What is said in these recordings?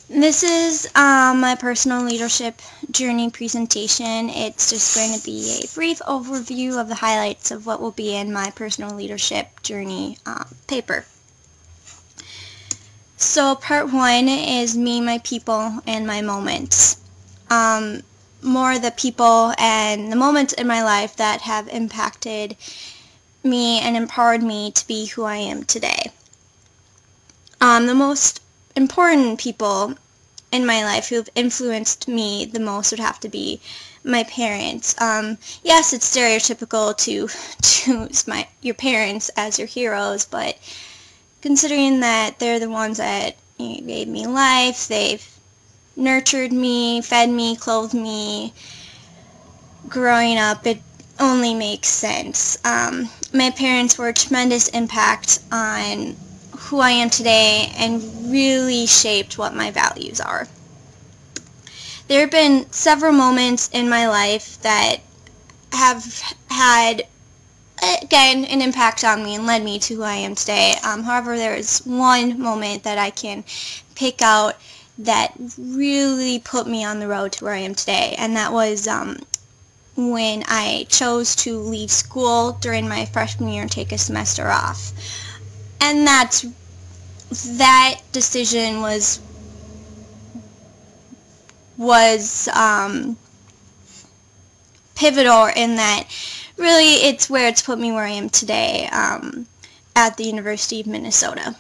This is my personal leadership journey presentation. It's just going to be a brief overview of the highlights of what will be in my personal leadership journey paper. So part one is me, my people, and my moments. More the people and the moments in my life that have impacted me and empowered me to be who I am today. The most important people in my life who have influenced me the most would have to be my parents. Yes, it's stereotypical to choose your parents as your heroes, but considering that they're the ones that gave me life, they've nurtured me, fed me, clothed me growing up, it only makes sense. My parents were a tremendous impact on who I am today and really shaped what my values are. There have been several moments in my life that have had, again, an impact on me and led me to who I am today. However, there is one moment that I can pick out that really put me on the road to where I am today, and that was when I chose to leave school during my freshman year and take a semester off. And that decision was pivotal in that really it's where it's put me where I am today at the University of Minnesota.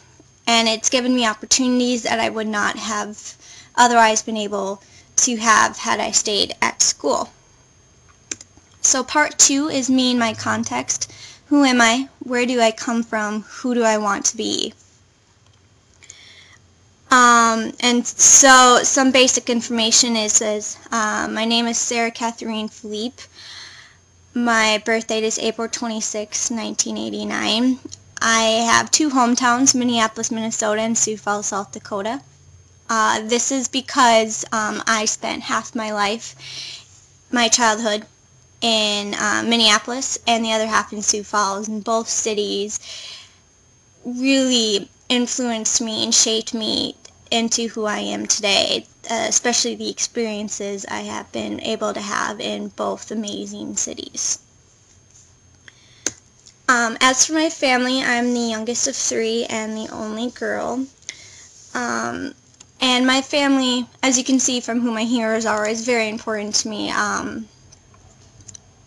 And it's given me opportunities that I would not have otherwise been able to have had I stayed at school. So part two is me and my context. Who am I? Where do I come from? Who do I want to be? And so some basic information is my name is Sarah Catherine Philippe. My birth date is April 26, 1989. I have two hometowns, Minneapolis, Minnesota, and Sioux Falls, South Dakota. This is because I spent half my life, my childhood, in Minneapolis and the other half in Sioux Falls, and both cities really influenced me and shaped me into who I am today, especially the experiences I have been able to have in both amazing cities. As for my family, I'm the youngest of three and the only girl. And my family, as you can see from who my heroes are, is very important to me.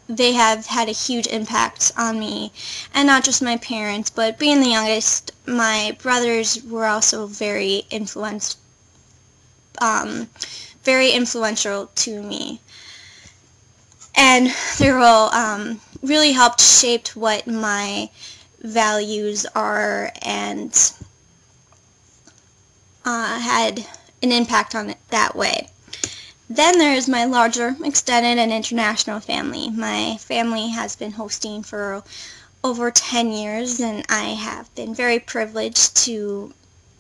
They have had a huge impact on me, and not just my parents, but being the youngest, my brothers were also very influential to me, and their role really helped shape what my values are and had an impact on it that way. Then there is my larger, extended, and international family. My family has been hosting for over 10 years, and I have been very privileged to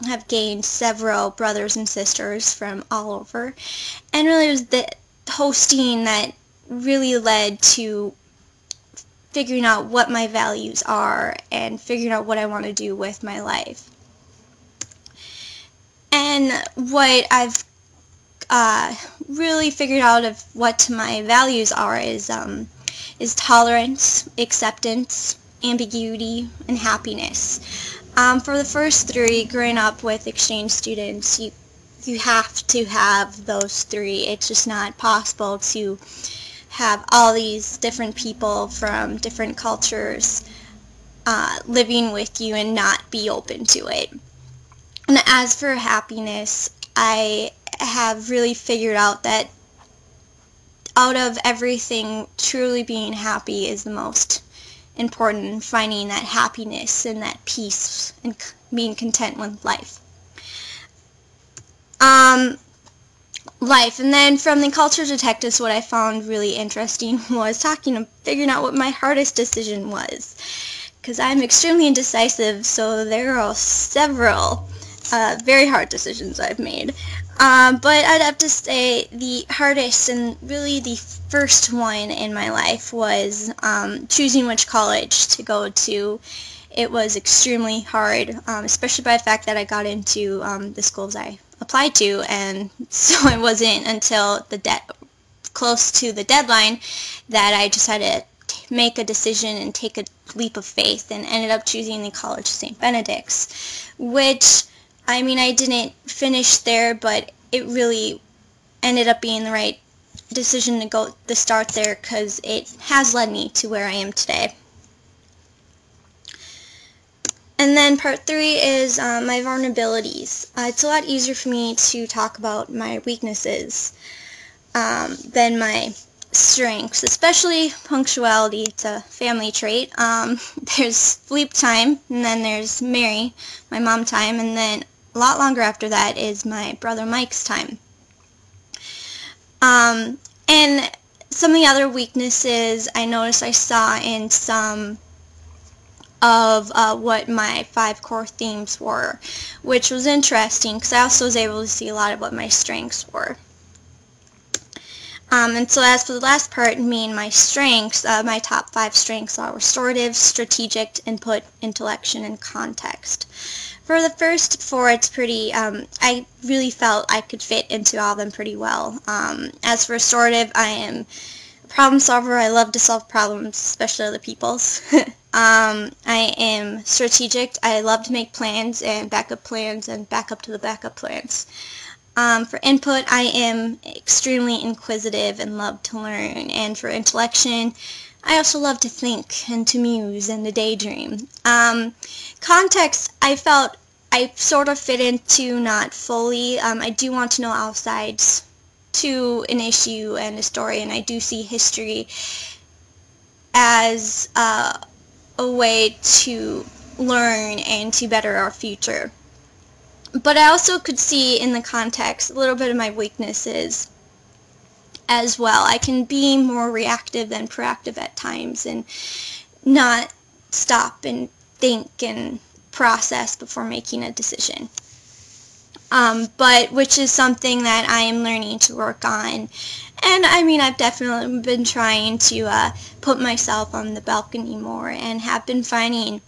have gained several brothers and sisters from all over. And really it was the hosting that really led to figuring out what my values are and figuring out what I want to do with my life. And what I've really figured out of what my values are is tolerance, acceptance, ambiguity, and happiness. For the first three, growing up with exchange students, you have to have those three. It's just not possible to have all these different people from different cultures living with you and not be open to it. And as for happiness, I have really figured out that out of everything, truly being happy is the most important, finding that happiness and that peace and being content with life. And then from the culture detectives, what I found really interesting was figuring out what my hardest decision was, because I'm extremely indecisive, so there are several very hard decisions I've made. But I'd have to say the hardest and really the first one in my life was choosing which college to go to it was extremely hard, especially by the fact that I got into the schools I applied to, and so it wasn't until close to the deadline that I just had to make a decision and take a leap of faith, and ended up choosing the College of St. Benedict's, which, I mean, I didn't finish there, but it really ended up being the right decision to start there, because it has led me to where I am today. And then part 3 is my vulnerabilities. It's a lot easier for me to talk about my weaknesses than my strengths, especially punctuality. It's a family trait. There's sleep time, and then there's Mary, my mom time, and then a lot longer after that is my brother Mike's time. And some of the other weaknesses I noticed I saw in some of what my 5 core themes were, which was interesting because I also was able to see a lot of what my strengths were. And so as for the last part, me and my strengths, my top 5 strengths are restorative, strategic, input, intellection, and context. For the first 4, it's pretty, I really felt I could fit into all of them pretty well. As for restorative, I am a problem solver. I love to solve problems, especially other people's. I am strategic. I love to make plans and back up to the backup plans. For input, I am extremely inquisitive and love to learn. And for intellection, I also love to think and to muse and to daydream. Context, I felt I sort of fit into, not fully. I do want to know all sides to an issue and a story, and I do see history as a way to learn and to better our future. But I also could see in the context a little bit of my weaknesses as well. I can be more reactive than proactive at times and not stop and think and process before making a decision. But which is something that I am learning to work on. And I mean, I've definitely been trying to put myself on the balcony more, and have been finding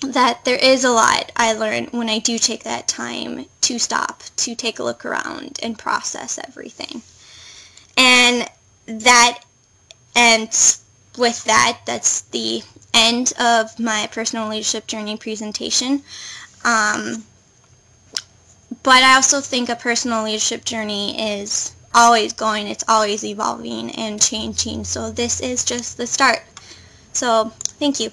that there is a lot I learn when I do take that time to stop, to take a look around and process everything. And with that, that's the end of my personal leadership journey presentation. But I also think a personal leadership journey is always going, it's always evolving and changing. So this is just the start. So thank you.